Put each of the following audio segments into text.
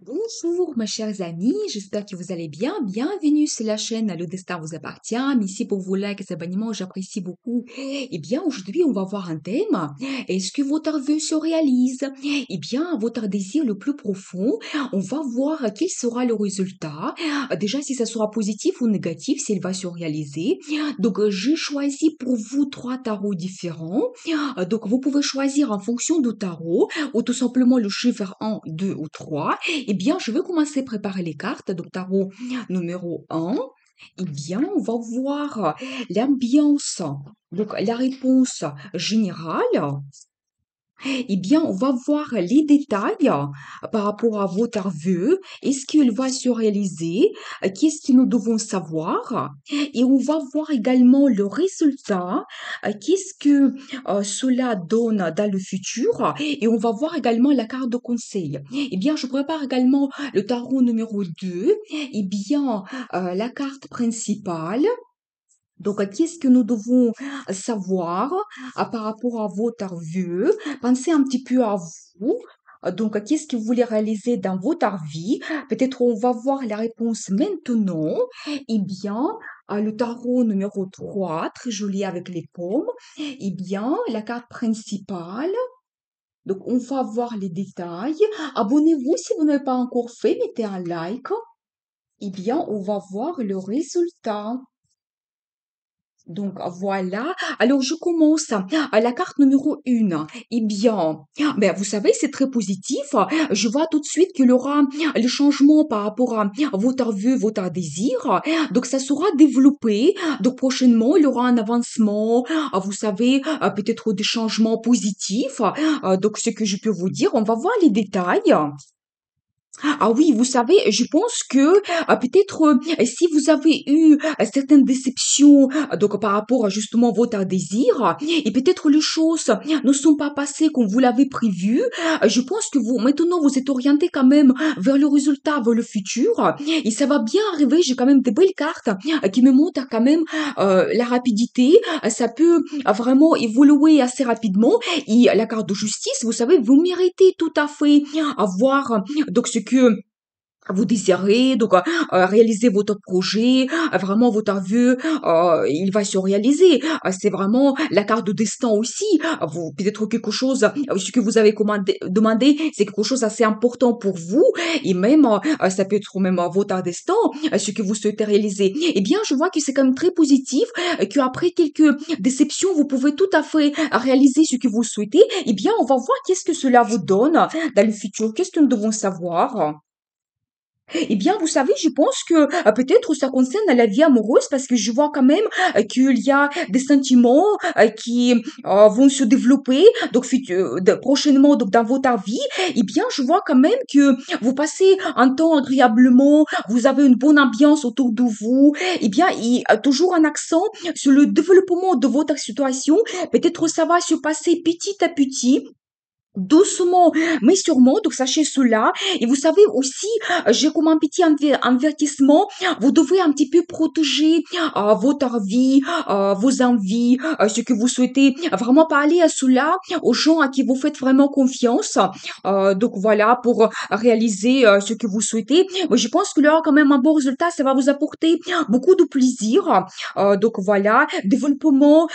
Bonjour, mes chers amis, j'espère que vous allez bien. Bienvenue sur la chaîne Le Destin vous appartient. Merci pour vos likes et abonnements, j'apprécie beaucoup. Eh bien, aujourd'hui, on va voir un thème. Est-ce que votre vœu se réalise? Eh bien, votre désir le plus profond, on va voir quel sera le résultat. Déjà, si ça sera positif ou négatif, s'il va se réaliser. Donc, j'ai choisi pour vous trois tarots différents. Donc, vous pouvez choisir en fonction du tarot ou tout simplement le chiffre 1, 2 ou 3. Eh bien, je vais commencer à préparer les cartes. Donc, tarot numéro 1. Eh bien, on va voir l'ambiance. Donc, la réponse générale. Eh bien, on va voir les détails par rapport à votre vœu. Est-ce qu'il va se réaliser? Qu'est-ce que nous devons savoir? Et on va voir également le résultat. Qu'est-ce que cela donne dans le futur? Et on va voir également la carte de conseil. Eh bien, je prépare également le tarot numéro 2. Eh bien, la carte principale. Donc, qu'est-ce que nous devons savoir par rapport à votre vœu? Pensez un petit peu à vous. Donc, qu'est-ce que vous voulez réaliser dans votre vie? Peut-être on va voir la réponse maintenant. Eh bien, le tarot numéro 3, très joli avec les pommes. Eh bien, la carte principale. Donc, on va voir les détails. Abonnez-vous si vous n'avez pas encore fait, mettez un like. Eh bien, on va voir le résultat. Donc voilà. Alors je commence à la carte numéro 1. Eh bien, ben, vous savez, c'est très positif. Je vois tout de suite qu'il y aura le changement par rapport à votre vœu, votre désir. Donc ça sera développé. Donc prochainement, il y aura un avancement. Vous savez, peut-être des changements positifs. Donc ce que je peux vous dire, on va voir les détails. Ah oui, vous savez, je pense que peut-être si vous avez eu certaines déceptions donc par rapport à justement votre désir et peut-être les choses ne sont pas passées comme vous l'avez prévu, je pense que vous maintenant vous êtes orienté quand même vers le résultat, vers le futur et ça va bien arriver. J'ai quand même des belles cartes qui me montrent quand même la rapidité. Ça peut vraiment évoluer assez rapidement et la carte de justice, vous savez, vous méritez tout à fait avoir donc ce que vous désirez, donc réaliser votre projet, vraiment votre vœu, il va se réaliser. C'est vraiment la carte de destin aussi. Vous peut-être quelque chose, ce que vous avez demandé, c'est quelque chose assez important pour vous, et même ça peut être même votre destin, ce que vous souhaitez réaliser. Eh bien, je vois que c'est quand même très positif, qu'après quelques déceptions, vous pouvez tout à fait réaliser ce que vous souhaitez. Eh bien, on va voir qu'est-ce que cela vous donne dans le futur. Qu'est-ce que nous devons savoir? Eh bien, vous savez, je pense que peut-être ça concerne la vie amoureuse parce que je vois quand même qu'il y a des sentiments qui vont se développer donc prochainement donc dans votre vie. Eh bien, je vois quand même que vous passez un temps agréablement, vous avez une bonne ambiance autour de vous. Eh bien, il y a toujours un accent sur le développement de votre situation. Peut-être ça va se passer petit à petit. Doucement, mais sûrement, donc sachez cela. Et vous savez aussi, j'ai comme un petit avertissement, vous devez un petit peu protéger votre vie, vos envies, ce que vous souhaitez. Vraiment parler à cela, aux gens à qui vous faites vraiment confiance. Donc voilà, pour réaliser ce que vous souhaitez. Moi, je pense que là, quand même, un bon résultat, ça va vous apporter beaucoup de plaisir. Donc voilà, développement,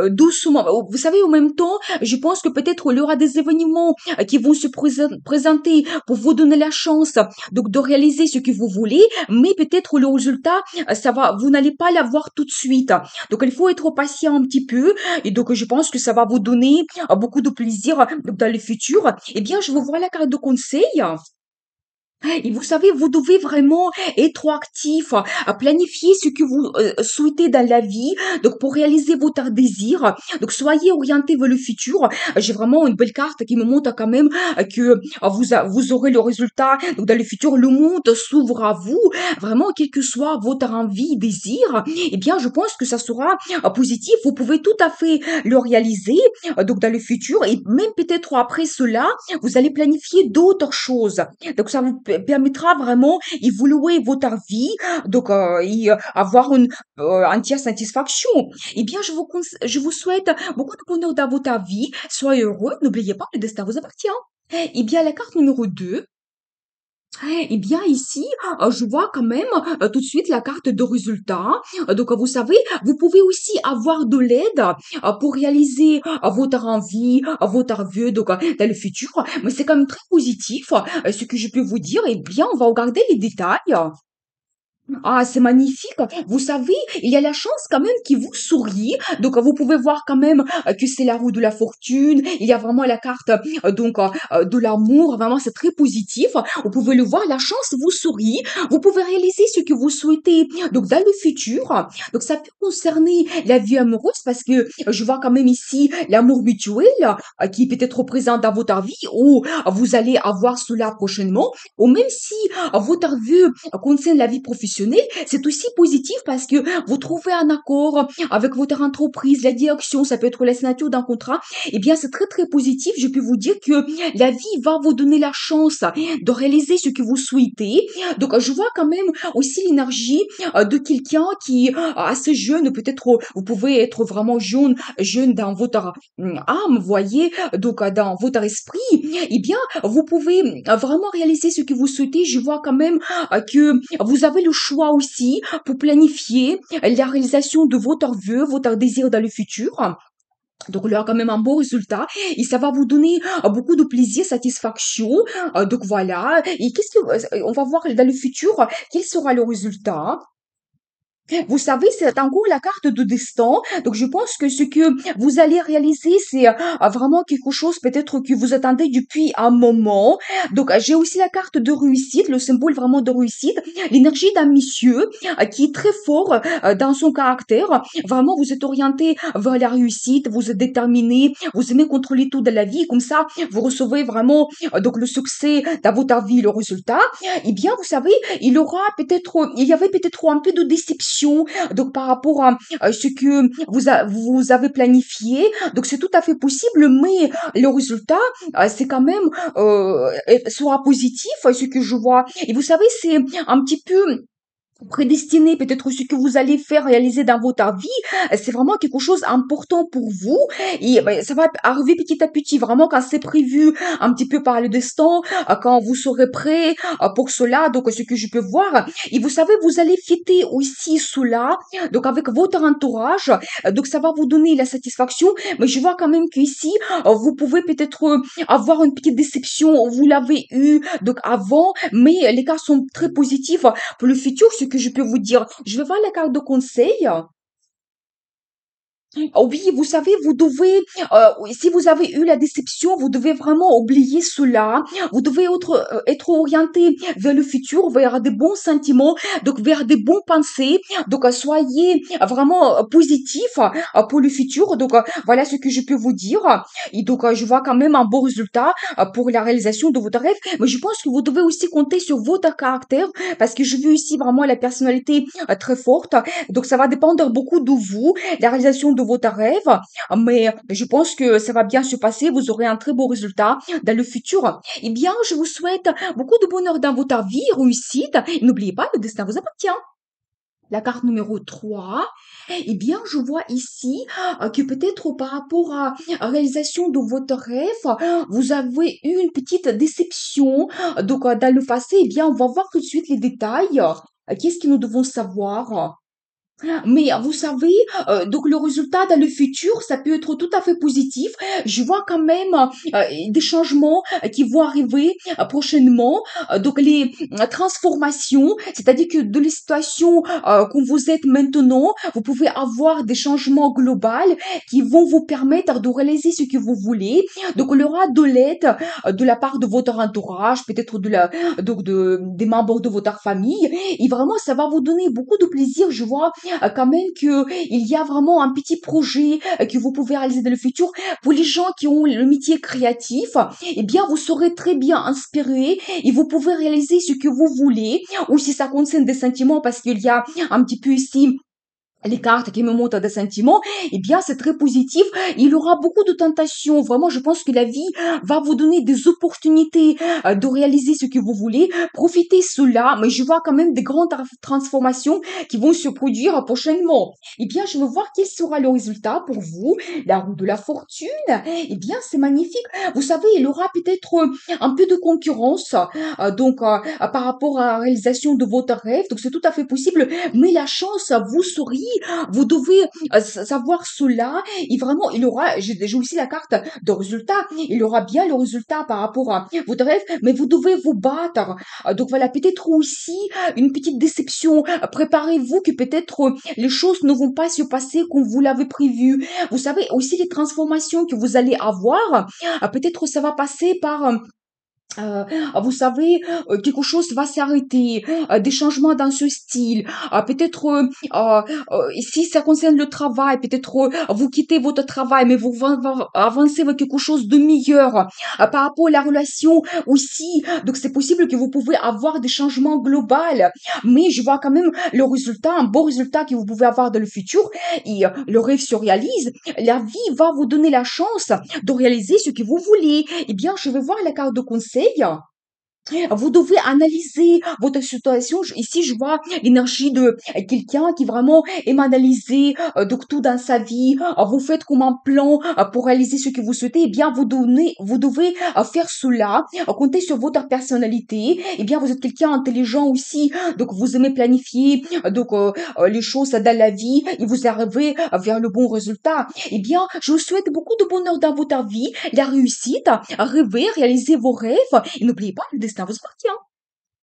doucement. Vous savez, en même temps, je pense que peut-être il y aura des événements qui vont se présenter pour vous donner la chance donc de réaliser ce que vous voulez, mais peut-être le résultat, ça va, vous n'allez pas l'avoir tout de suite. Donc il faut être patient un petit peu et donc je pense que ça va vous donner beaucoup de plaisir dans le futur. Eh bien, je vous vois la carte de conseil. Et vous savez, vous devez vraiment être actif, à planifier ce que vous souhaitez dans la vie, donc pour réaliser votre désir. Donc soyez orienté vers le futur. J'ai vraiment une belle carte qui me montre quand même que vous aurez le résultat. Donc dans le futur, le monde s'ouvre à vous. Vraiment, quel que soit votre envie, désir, eh bien, je pense que ça sera positif. Vous pouvez tout à fait le réaliser. Donc dans le futur et même peut-être après cela, vous allez planifier d'autres choses. Donc ça vous permettra vraiment évoluer votre vie, donc et avoir une entière satisfaction. Eh bien, je vous souhaite beaucoup de bonheur dans votre vie. Soyez heureux. N'oubliez pas, le destin vous appartient. Eh bien, la carte numéro 2. Eh bien ici, je vois quand même tout de suite la carte de résultat. Donc vous savez, vous pouvez aussi avoir de l'aide pour réaliser votre envie, votre vœu donc dans le futur. Mais c'est quand même très positif. Ce que je peux vous dire, eh bien, on va regarder les détails. Ah, c'est magnifique. Vous savez, il y a la chance quand même qui vous sourit. Donc, vous pouvez voir quand même que c'est la roue de la fortune. Il y a vraiment la carte de l'amour. Vraiment, c'est très positif. Vous pouvez le voir, la chance vous sourit. Vous pouvez réaliser ce que vous souhaitez. Donc, dans le futur, donc ça peut concerner la vie amoureuse parce que je vois quand même ici l'amour mutuel qui peut être présent dans votre vie ou vous allez avoir cela prochainement. Ou même si votre vœu concerne la vie professionnelle, c'est aussi positif parce que vous trouvez un accord avec votre entreprise, la direction, ça peut être la signature d'un contrat. Eh bien, c'est très, très positif. Je peux vous dire que la vie va vous donner la chance de réaliser ce que vous souhaitez. Donc, je vois quand même aussi l'énergie de quelqu'un qui est assez jeune. Peut-être vous pouvez être vraiment jeune dans votre âme, voyez, donc dans votre esprit. Eh bien, vous pouvez vraiment réaliser ce que vous souhaitez. Je vois quand même que vous avez le choix aussi pour planifier la réalisation de votre vœu, votre désir dans le futur. Donc, il y aura quand même un beau résultat et ça va vous donner beaucoup de plaisir, satisfaction. Donc, voilà. Et qu'est-ce que, on va voir dans le futur, quel sera le résultat? Vous savez, c'est encore la carte de destin. Donc, je pense que ce que vous allez réaliser, c'est vraiment quelque chose peut-être que vous attendez depuis un moment. Donc, j'ai aussi la carte de réussite, le symbole vraiment de réussite, l'énergie d'un monsieur qui est très fort dans son caractère. Vraiment, vous êtes orienté vers la réussite, vous êtes déterminé, vous aimez contrôler tout de la vie. Comme ça, vous recevez vraiment donc le succès dans votre vie, le résultat. Eh bien, vous savez, il y avait peut-être un peu de déception, donc par rapport à ce que vous avez planifié. Donc c'est tout à fait possible, mais le résultat, c'est quand même sera positif, ce que je vois. Et vous savez, c'est un petit peu prédestiné, peut-être ce que vous allez faire réaliser dans votre vie, c'est vraiment quelque chose d'important pour vous et ben, ça va arriver petit à petit, vraiment quand c'est prévu un petit peu par le destin, quand vous serez prêt pour cela, donc ce que je peux voir. Et vous savez, vous allez fêter aussi cela, donc avec votre entourage, donc ça va vous donner la satisfaction, mais je vois quand même qu'ici, vous pouvez peut-être avoir une petite déception, vous l'avez eu donc avant, mais les cas sont très positifs pour le futur, ce que je peux vous dire, je vais voir la carte de conseil. Oh oui, vous savez, vous devez, oui, si vous avez eu la déception, vous devez vraiment oublier cela. Vous devez être orienté vers le futur, vers des bons sentiments, donc vers des bons pensées. Donc, soyez vraiment positif pour le futur. Donc, voilà ce que je peux vous dire. Et donc, je vois quand même un beau résultat pour la réalisation de votre rêve. Mais je pense que vous devez aussi compter sur votre caractère parce que je veux ici vraiment la personnalité très forte. Donc, ça va dépendre beaucoup de vous la réalisation de votre rêve, mais je pense que ça va bien se passer, vous aurez un très beau résultat dans le futur. Eh bien, je vous souhaite beaucoup de bonheur dans votre vie, réussite. Et n'oubliez pas, le destin vous appartient. La carte numéro 3, eh bien, je vois ici que peut-être par rapport à la réalisation de votre rêve, vous avez eu une petite déception. Donc, dans le passé, eh bien, on va voir tout de suite les détails. Qu'est-ce que nous devons savoir? Mais vous savez, donc le résultat dans le futur, ça peut être tout à fait positif. Je vois quand même des changements qui vont arriver prochainement. Donc les transformations, c'est-à-dire que de la situation qu'on vous êtes maintenant, vous pouvez avoir des changements globaux qui vont vous permettre de réaliser ce que vous voulez. Donc il y aura de l'aide de la part de votre entourage, peut-être des membres de votre famille. Et vraiment, ça va vous donner beaucoup de plaisir. Je vois quand même que il y a vraiment un petit projet que vous pouvez réaliser dans le futur. Pour les gens qui ont le métier créatif, eh bien, vous serez très bien inspiré et vous pouvez réaliser ce que vous voulez. Ou si ça concerne des sentiments, parce qu'il y a un petit peu ici les cartes qui me montrent des sentiments, eh bien, c'est très positif. Il aura beaucoup de tentations. Vraiment, je pense que la vie va vous donner des opportunités de réaliser ce que vous voulez. Profitez cela, mais je vois quand même des grandes transformations qui vont se produire prochainement. Eh bien, je veux voir quel sera le résultat pour vous. La roue de la fortune, eh bien, c'est magnifique. Vous savez, il aura peut-être un peu de concurrence, par rapport à la réalisation de votre rêve. Donc, c'est tout à fait possible. Mais la chance, vous souriez, vous devez savoir cela. Et vraiment, il aura, j'ai aussi la carte de résultat. Il aura bien le résultat par rapport à votre rêve, mais vous devez vous battre. Donc voilà, peut-être aussi une petite déception. Préparez-vous que peut-être les choses ne vont pas se passer comme vous l'avez prévu. Vous savez aussi les transformations que vous allez avoir. Peut-être ça va passer par euh, vous savez, quelque chose va s'arrêter, des changements dans ce style. Peut-être, si ça concerne le travail, peut-être vous quittez votre travail, mais vous avancez vers quelque chose de meilleur. Par rapport à la relation aussi, donc c'est possible que vous pouvez avoir des changements globaux, mais je vois quand même le résultat, un bon résultat que vous pouvez avoir dans le futur, et le rêve se réalise. La vie va vous donner la chance de réaliser ce que vous voulez. Eh bien, je vais voir la carte de conseil. Vous devez analyser votre situation. Ici, je vois l'énergie de quelqu'un qui vraiment aime analyser donc tout dans sa vie. Vous faites comme un plan pour réaliser ce que vous souhaitez. Eh bien, vous devez faire cela. Comptez sur votre personnalité. Eh bien, vous êtes quelqu'un intelligent aussi. Donc, vous aimez planifier les choses dans la vie et vous arrivez vers le bon résultat. Eh bien, je vous souhaite beaucoup de bonheur dans votre vie, la réussite, rêver, réaliser vos rêves. Et n'oubliez pas, le destin vous appartient.